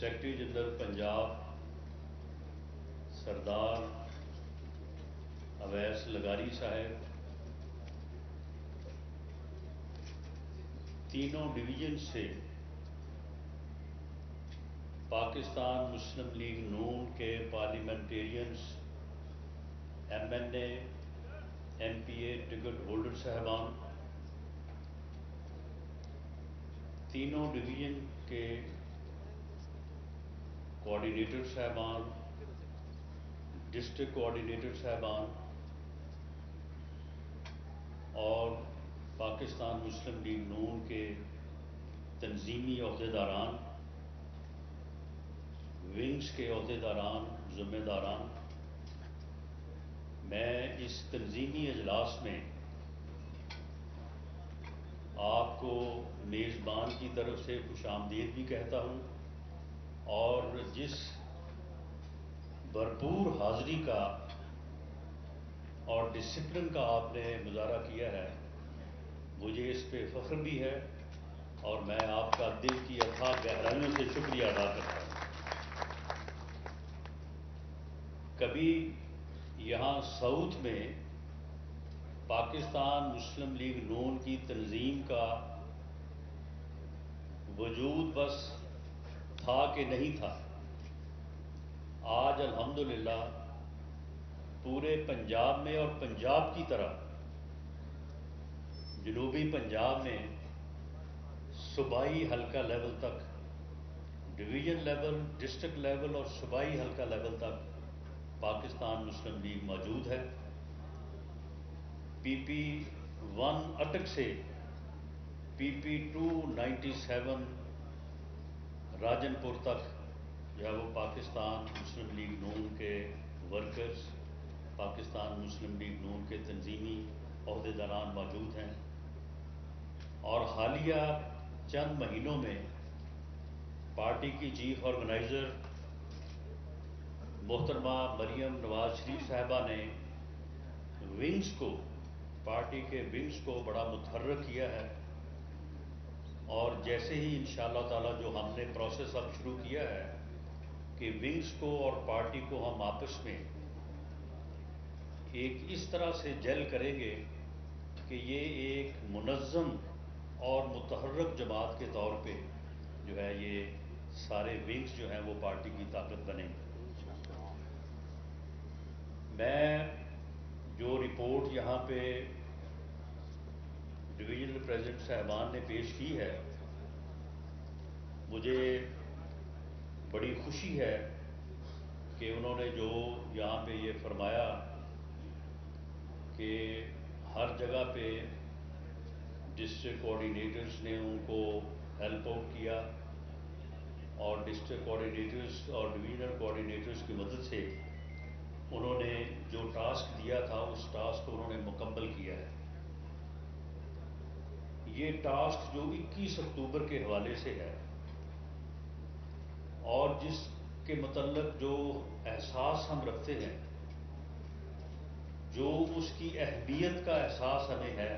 Secretary general Punjab Sardar Awais لغاری صاحب، تینوں division سے پاکستان مسلم لیگ نون کے parliamentarians, M N A, M P A ticket holder صاحبان، تینوں ڈویژن کے کوآرڈینیٹر صاحبان، ڈسٹرکٹ کوآرڈینیٹر صاحبان اور پاکستان مسلم لیگ نون کے تنظیمی عہدیداران، ونگز کے عہدیداران، ذمہ داران، میں اس تنظیمی اجلاس میں آپ کو میزبان کی طرف سے خوش آمدید بھی کہتا ہوں، اور جس بھرپور حاضری کا اور ڈسپلن کا آپ نے مظاہرہ کیا ہے، مجھے اس پہ فخر بھی ہے اور میں آپ کا دل کی اتھاہ گہرائیوں سے شکریہ ادا کرتا ہوں۔ کبھی یہاں ساؤتھ میں پاکستان مسلم لیگ نون کی تنظیم کا وجود بس تھا کہ نہیں تھا، آج الحمدللہ پورے پنجاب میں اور پنجاب کی طرح جنوبی پنجاب میں صوبائی حلقہ لیول تک، ڈویژن لیول، ڈسٹرکٹ لیول اور صوبائی حلقہ لیول تک پاکستان مسلم لیگ موجود ہے۔ پی پی 1 اٹک سے پی پی 297 راجن پور تک جو ہے وہ پاکستان مسلم لیگ نون کے ورکرز، پاکستان مسلم لیگ نون کے تنظیمی عہدیداران موجود ہیں، اور حالیہ چند مہینوں میں پارٹی کی چیف آرگنائزر محترمہ مریم نواز شریف صاحبہ نے ونگز کو، پارٹی کے ونگز کو بڑا متحرک کیا ہے، اور جیسے ہی انشاءاللہ تعالی جو ہم نے پروسیس اب شروع کیا ہے کہ ونگز کو اور پارٹی کو ہم آپس میں ایک اس طرح سے جیل کریں گے کہ یہ ایک منظم اور متحرک جماعت کے طور پہ جو ہے یہ سارے ونگز جو ہیں وہ پارٹی کی طاقت بنیں گے۔ میں جو رپورٹ یہاں پہ ڈویژنل پریزیڈنٹ صاحبان نے پیش کی ہے، مجھے بڑی خوشی ہے کہ انہوں نے جو یہاں پہ یہ فرمایا کہ ہر جگہ پہ ڈسٹرکٹ کوآرڈینیٹرز نے ان کو ہیلپ آؤٹ کیا، اور ڈسٹرکٹ کوآرڈینیٹرز اور ڈویژنل کوآرڈینیٹرز کی مدد سے انہوں نے جو ٹاسک دیا تھا اس ٹاسک کو انہوں نے مکمل کیا ہے۔ یہ ٹاسک جو 21 اکتوبر کے حوالے سے ہے اور جس کے متعلق جو احساس ہم رکھتے ہیں، جو اس کی اہمیت کا احساس ہمیں ہے،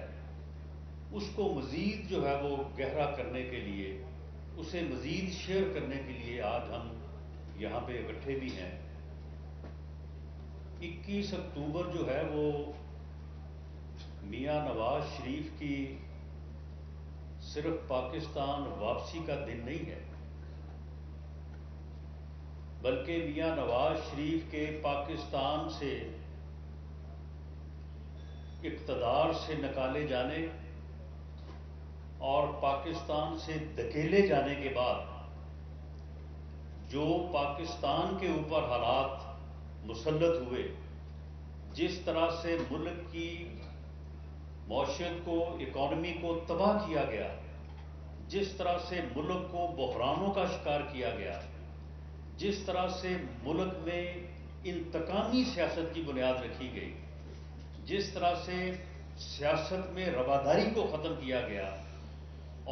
اس کو مزید جو ہے وہ گہرا کرنے کے لیے، اسے مزید شیئر کرنے کے لیے آج ہم یہاں پہ اکٹھے بھی ہیں۔ 21 اکتوبر جو ہے وہ میاں نواز شریف کی صرف پاکستان واپسی کا دن نہیں ہے، بلکہ میاں نواز شریف کے پاکستان سے اقتدار سے نکالے جانے اور پاکستان سے دھکیلے جانے کے بعد جو پاکستان کے اوپر حالات مسلط ہوئے، جس طرح سے ملک کی معیشت کو، اکانومی کو تباہ کیا گیا، جس طرح سے ملک کو بحرانوں کا شکار کیا گیا، جس طرح سے ملک میں انتقامی سیاست کی بنیاد رکھی گئی، جس طرح سے سیاست میں رواداری کو ختم کیا گیا،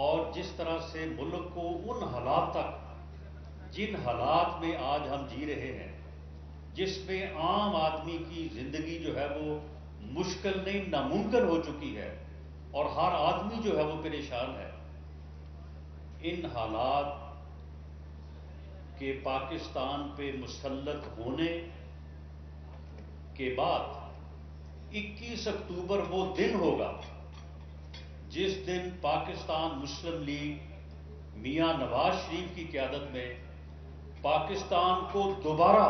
اور جس طرح سے ملک کو ان حالات تک، جن حالات میں آج ہم جی رہے ہیں، جس میں عام آدمی کی زندگی جو ہے وہ مشکل نہیں ناممکن ہو چکی ہے اور ہر آدمی جو ہے وہ پریشان ہے، ان حالات کہ پاکستان پہ مسلط ہونے کے بعد 21 اکتوبر وہ دن ہوگا جس دن پاکستان مسلم لیگ میاں نواز شریف کی قیادت میں پاکستان کو دوبارہ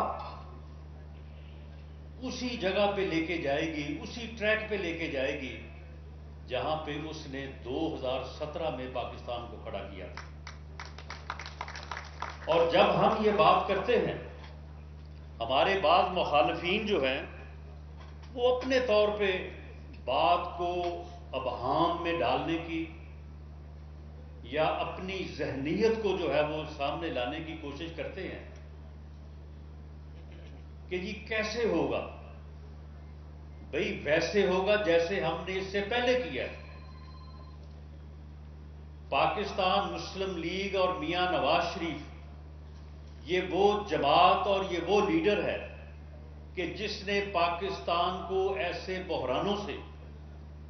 اسی جگہ پہ لے کے جائے گی، اسی ٹریک پہ لے کے جائے گی جہاں پہ اس نے 2017 میں پاکستان کو کھڑا کیا۔ اور جب ہم یہ بات کرتے ہیں، ہمارے بعض مخالفین جو ہیں وہ اپنے طور پہ بات کو ابہام میں ڈالنے کی یا اپنی ذہنیت کو جو ہے وہ سامنے لانے کی کوشش کرتے ہیں کہ جی کیسے ہوگا؟ بھئی ویسے ہوگا جیسے ہم نے اس سے پہلے کیا ہے۔ پاکستان مسلم لیگ اور میاں نواز شریف یہ وہ جماعت اور یہ وہ لیڈر ہے کہ جس نے پاکستان کو ایسے بحرانوں سے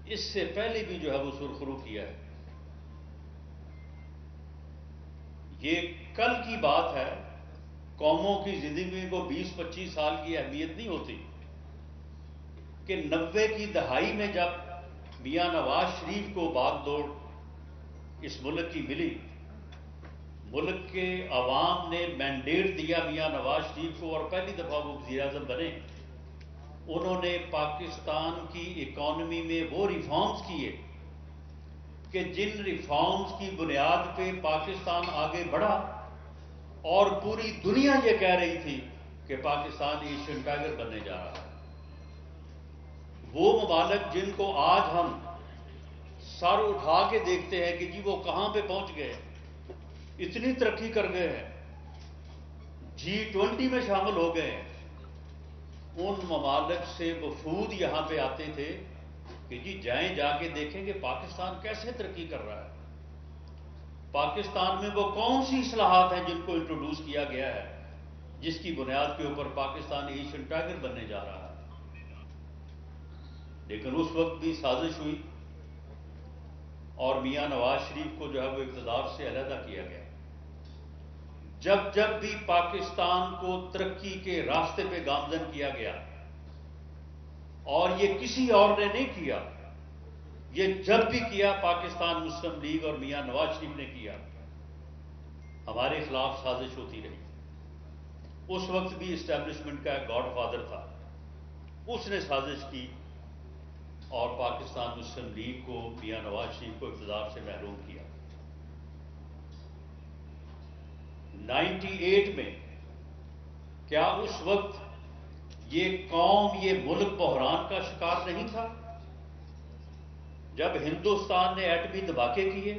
اس سے پہلے بھی جو ہے وہ سرخرو کیا ہے۔ یہ کل کی بات ہے، قوموں کی زندگی کو 20-25 سال کی اہمیت نہیں ہوتی کہ 90 کی دہائی میں جب میاں نواز شریف کو باغ دوڑ اس ملک کی ملی، ملک کے عوام نے مینڈیٹ دیا میاں نواز شریف کو اور پہلی دفعہ وہ وزیر اعظم بنے۔ انہوں نے پاکستان کی اکانومی میں وہ ریفارمز کیے کہ جن ریفارمز کی بنیاد پہ پاکستان آگے بڑھا اور پوری دنیا یہ کہہ رہی تھی کہ پاکستان ایشین ٹائگر بننے جا رہا ہے۔ وہ ممالک جن کو آج ہم سر اٹھا کے دیکھتے ہیں کہ جی وہ کہاں پہ پہنچ گئے، اتنی ترقی کر گئے ہیں، G20 میں شامل ہو گئے ہیں، ان ممالک سے وفود یہاں پہ آتے تھے کہ جی جائیں جا کے دیکھیں کہ پاکستان کیسے ترقی کر رہا ہے، پاکستان میں وہ کون سی اصلاحات ہیں جن کو انٹروڈیوس کیا گیا ہے جس کی بنیاد کے اوپر پاکستان ایشین ٹائگر بننے جا رہا ہے۔ لیکن اس وقت بھی سازش ہوئی اور میاں نواز شریف کو جو ہے وہ اقتدار سے علیحدہ کیا گیا۔ جب جب بھی پاکستان کو ترقی کے راستے پہ گامزن کیا گیا، اور یہ کسی اور نے نہیں کیا، یہ جب بھی کیا پاکستان مسلم لیگ اور میاں نواز شریف نے کیا، ہمارے خلاف سازش ہوتی رہی۔ اس وقت بھی اسٹیبلشمنٹ کا ایک گاڈ فادر تھا، اس نے سازش کی اور پاکستان مسلم لیگ کو، میاں نواز شریف کو اقتدار سے محروم کیا۔ 98 میں کیا اس وقت یہ قوم، یہ ملک بحران کا شکار نہیں تھا؟ جب ہندوستان نے ایٹمی دھماکے کیے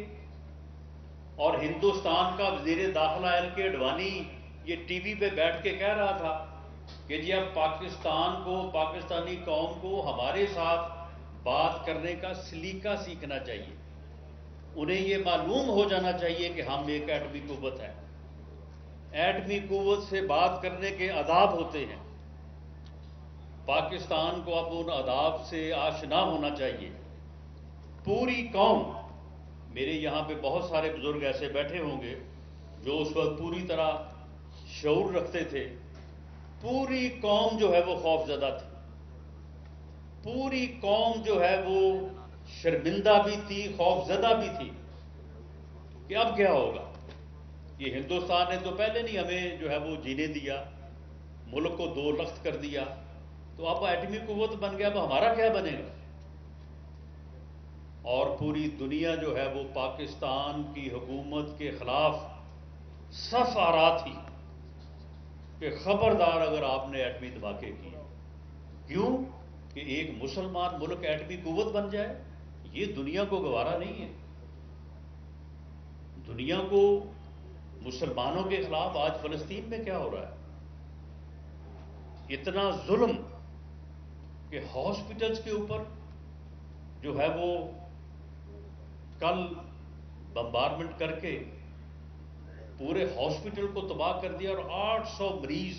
اور ہندوستان کا وزیر داخلہ LK اڈوانی یہ ٹی وی پہ بیٹھ کے کہہ رہا تھا کہ جی اب پاکستان کو، پاکستانی قوم کو ہمارے ساتھ بات کرنے کا سلیقہ سیکھنا چاہیے، انہیں یہ معلوم ہو جانا چاہیے کہ ہم ایک ایٹمی قوت ہے، ایٹمی قوت سے بات کرنے کے آداب ہوتے ہیں، پاکستان کو اب ان آداب سے آشنا ہونا چاہیے۔ پوری قوم، میرے یہاں پہ بہت سارے بزرگ ایسے بیٹھے ہوں گے جو اس وقت پوری طرح شعور رکھتے تھے، پوری قوم جو ہے وہ خوف زدہ تھی، پوری قوم جو ہے وہ شرمندہ بھی تھی، خوف زدہ بھی تھی کہ اب کیا ہوگا۔ یہ ہندوستان نے تو پہلے نہیں ہمیں جو ہے وہ جینے دیا، ملک کو دو لخت کر دیا، تو اب ایٹمی قوت بن گیا، اب ہمارا کیا بنے گا؟ اور پوری دنیا جو ہے وہ پاکستان کی حکومت کے خلاف صف آرا تھی کہ خبردار اگر آپ نے ایٹمی دھماکے کیے۔ کیوں؟ کہ ایک مسلمان ملک ایٹمی قوت بن جائے، یہ دنیا کو گوارا نہیں ہے۔ دنیا کو مسلمانوں کے خلاف آج فلسطین میں کیا ہو رہا ہے؟ اتنا ظلم کہ ہاسپٹلز کے اوپر جو ہے وہ کل بمبارمنٹ کر کے پورے ہاسپٹل کو تباہ کر دیا اور 800 مریض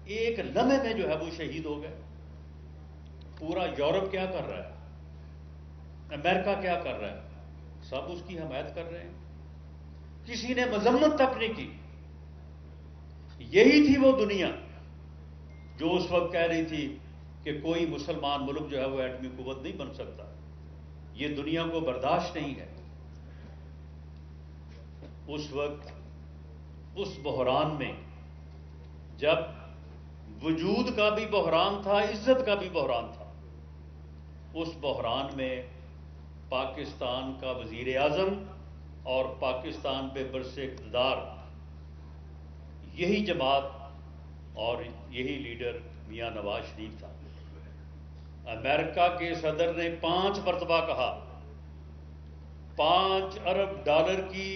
ایک لمحے میں جو ہے وہ شہید ہو گئے۔ پورا یورپ کیا کر رہا ہے؟ امریکہ کیا کر رہا ہے؟ سب اس کی حمایت کر رہے ہیں، کسی نے مذمت تک نہیں کی۔ یہی تھی وہ دنیا جو اس وقت کہہ رہی تھی کہ کوئی مسلمان ملک جو ہے وہ ایٹمی قوت نہیں بن سکتا، یہ دنیا کو برداشت نہیں ہے۔ اس وقت اس بحران میں، جب وجود کا بھی بحران تھا، عزت کا بھی بحران تھا، اس بحران میں پاکستان کا وزیر اعظم اور پاکستان پہ برس اقتدار یہی جماعت اور یہی لیڈر میاں نواز شریف تھا۔ امریکہ کے صدر نے 5 مرتبہ کہا، 5 ارب ڈالر کی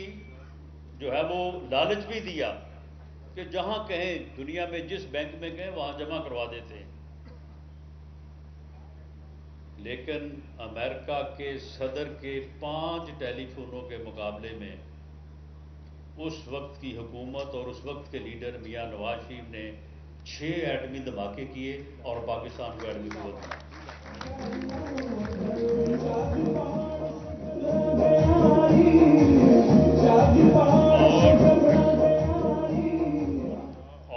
جو ہے وہ لالچ بھی دیا کہ جہاں کہیں دنیا میں جس بینک میں کہیں وہاں جمع کروا دیتے ہیں۔ لیکن امریکہ کے صدر کے 5 ٹیلی فونوں کے مقابلے میں اس وقت کی حکومت اور اس وقت کے لیڈر میاں نواز شریف نے 6 ایٹمی دھماکے کیے اور پاکستان کو ایٹمی قوت بنایا۔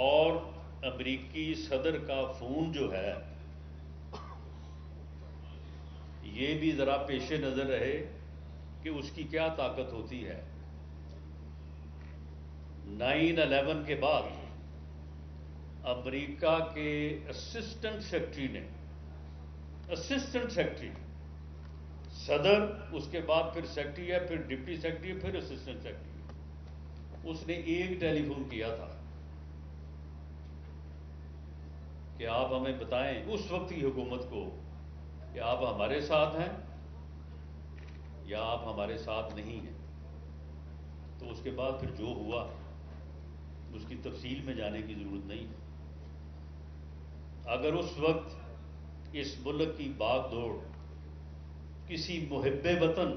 اور امریکی صدر کا فون جو ہے یہ بھی ذرا پیش نظر رہے کہ اس کی کیا طاقت ہوتی ہے۔ 9/11 کے بعد امریکہ کے اسسٹنٹ سیکرٹری صدر، اس کے بعد پھر سیکرٹری ہے، پھر ڈپٹی سیکرٹری ہے، پھر اسسٹنٹ سیکرٹری، اس نے ایک ٹیلی فون کیا تھا کہ آپ ہمیں بتائیں اس وقت کی حکومت کو کہ آپ ہمارے ساتھ ہیں یا آپ ہمارے ساتھ نہیں ہیں۔ تو اس کے بعد پھر جو ہوا اس کی تفصیل میں جانے کی ضرورت نہیں ہے۔ اگر اس وقت اس ملک کی باغ دوڑ کسی محب وطن،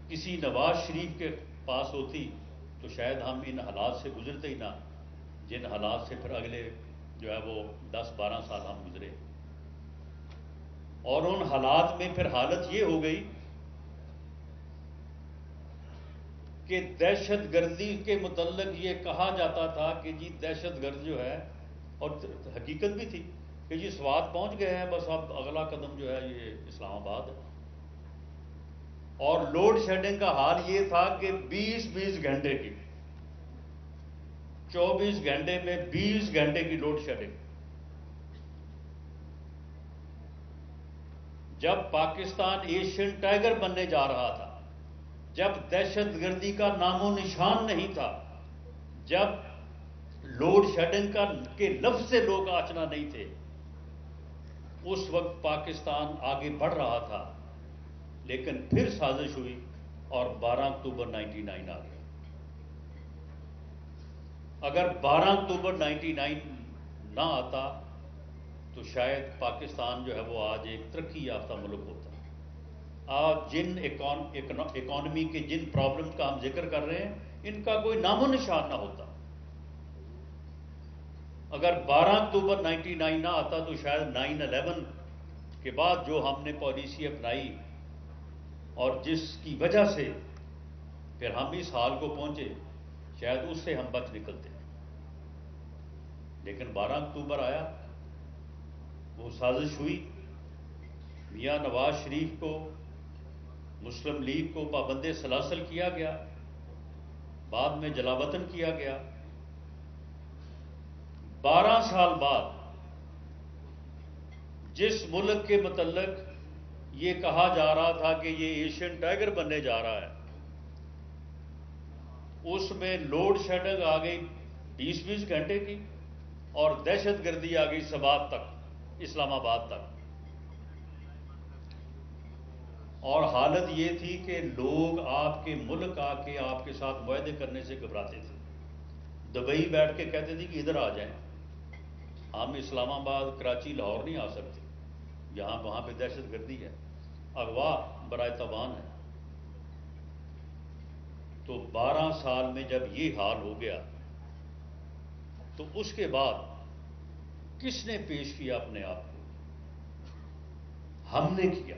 کسی نواز شریف کے پاس ہوتی تو شاید ہم ان حالات سے گزرتے ہی نہ، جن حالات سے پھر اگلے جو ہے وہ 10-12 سال ہم گزرے۔ اور ان حالات میں پھر حالت یہ ہو گئی کہ دہشت گردی کے متعلق یہ کہا جاتا تھا کہ جی دہشت گرد جو ہے، اور حقیقت بھی تھی کہ جی سوات پہنچ گئے ہیں، بس اب اگلا قدم جو ہے یہ اسلام آباد ہے۔ اور لوڈ شیڈنگ کا حال یہ تھا کہ 20 گھنٹے کی، 24 گھنٹے میں 20 گھنٹے کی لوڈ شیڈنگ۔ جب پاکستان ایشین ٹائیگر بننے جا رہا تھا، جب دہشت گردی کا نام و نشان نہیں تھا، جب لوڈ شیڈنگ کے لفظ سے لوگ آشنا نہیں تھے، اس وقت پاکستان آگے بڑھ رہا تھا، لیکن پھر سازش ہوئی اور 12 اکتوبر 99 آ گیا۔ اگر 12 اکتوبر 99 نہ آتا تو شاید پاکستان جو ہے وہ آج ایک ترقی یافتہ ملک ہوتا۔ آج جن اکانومی کے جن پرابلمز کا ہم ذکر کر رہے ہیں، ان کا کوئی نام و نشان نہ ہوتا۔ اگر 12 اکتوبر 99 نہ آتا تو شاید 9/11 کے بعد جو ہم نے پالیسی اپنائی اور جس کی وجہ سے پھر ہم اس حال کو پہنچے، شاید اس سے ہم بچ نکلتے۔ لیکن 12 اکتوبر آیا، وہ سازش ہوئی، میاں نواز شریف کو، مسلم لیگ کو پابند سلاسل کیا گیا، بعد میں جلا وطن کیا گیا۔ 12 سال بعد جس ملک کے متعلق یہ کہا جا رہا تھا کہ یہ ایشین ٹائیگر بننے جا رہا ہے، اس میں لوڈ شیڈنگ آ گئی 20 گھنٹے کی، اور دہشت گردی آ گئی سوات تک، اسلام آباد تک۔ اور حالت یہ تھی کہ لوگ آپ کے ملک آ کے آپ کے ساتھ معاہدے کرنے سے گھبراتے تھے۔ دبئی بیٹھ کے کہتے تھے کہ ادھر آ جائیں، ہم اسلام آباد، کراچی، لاہور نہیں آ سکتے، یہاں وہاں پہ دہشت گردی ہے، اغوا برائے تاوان ہے۔ تو 12 سال میں جب یہ حال ہو گیا تو اس کے بعد کس نے پیش کیا اپنے آپ کو؟ ہم نے کیا۔